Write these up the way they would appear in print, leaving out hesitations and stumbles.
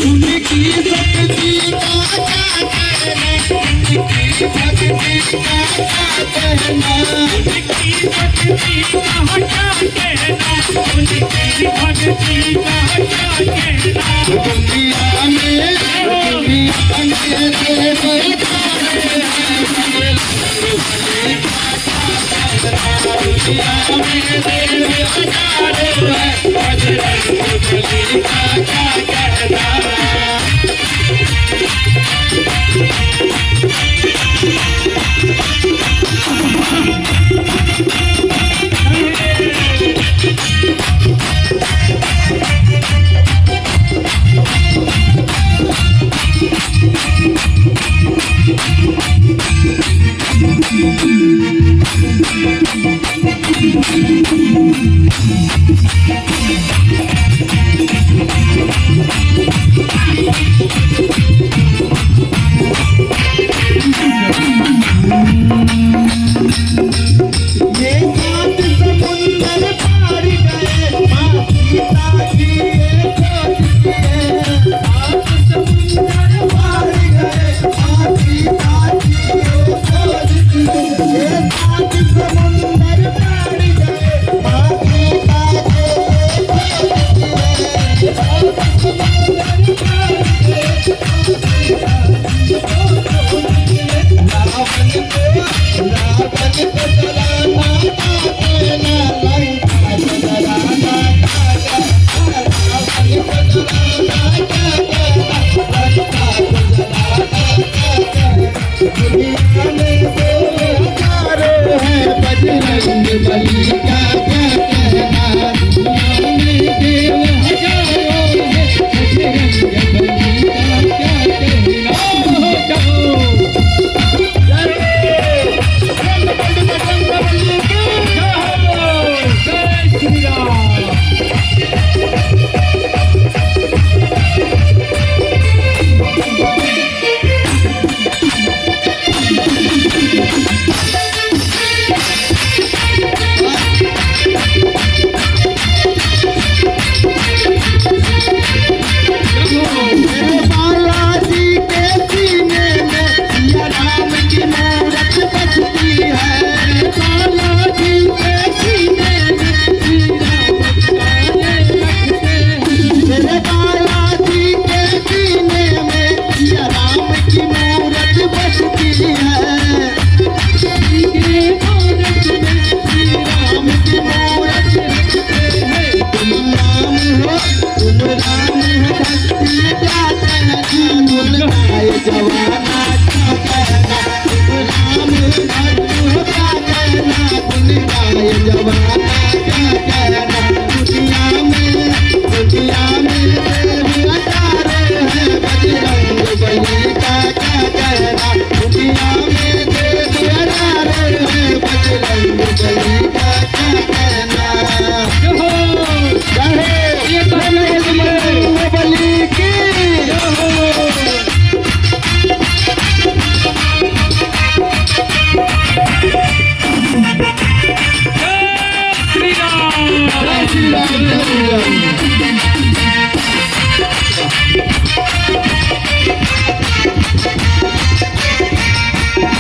उनकी शक्ति का क्या कहना, उनकी भक्ति का क्या कहना, उनकी शक्ति का क्या कहना, उनकी भक्ति का क्या कहना। दुनिया में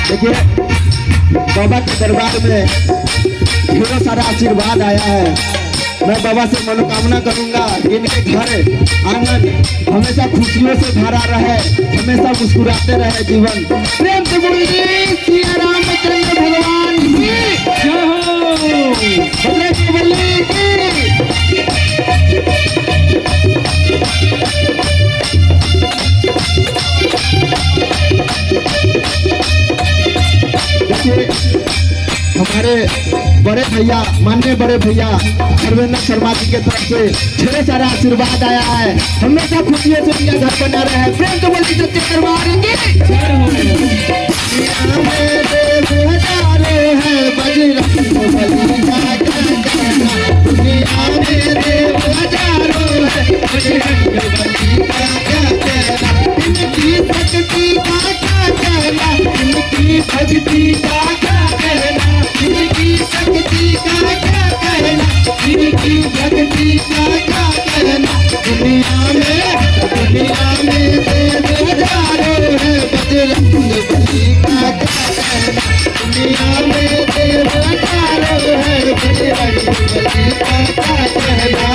देखिए बाबा के दरबार में ढेरों सारा आशीर्वाद आया है। मैं बाबा से मनोकामना करूंगा कि इनके घर आंगन हमेशा खुशियों से भरा रहे, हमेशा मुस्कुराते रहे जीवन। प्रेम से बोलिए सिया रामचंद्र भगवान की जय हो। बजरंगबली की। हमारे बड़े भैया, माननीय बड़े भैया सर्वेंद्र शर्मा जी के तरफ से ढेर सारा आशीर्वाद आया है। हमेशा खुशियों से इनका घर बना रहे। प्रेम तो बोलिए सच्चे दरबार की दुनिया में देवदारो है बजरंग बली का क्या कहना, दुनिया में देवदारो है बजरंग बली का क्या कहना।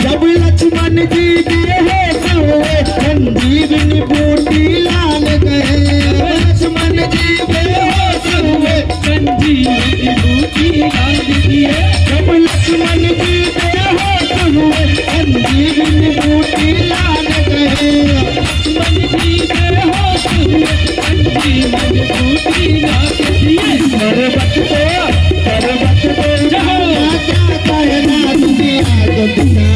जब लक्ष्मण जी बेहोश हुए संजीवनी बूटी लाल गए, लक्ष्मण जी बेहोश हुए संजीवनी बूटी लाल दिए, जब लक्ष्मण जी बेहोश हुए संजीवनी बूटी लाल गए, लक्ष्मण जी बेहोश हुए संजीवनी बूटी लाल दिए। पर्वत को जहाँ क्या कहना दुनिया को दुनिया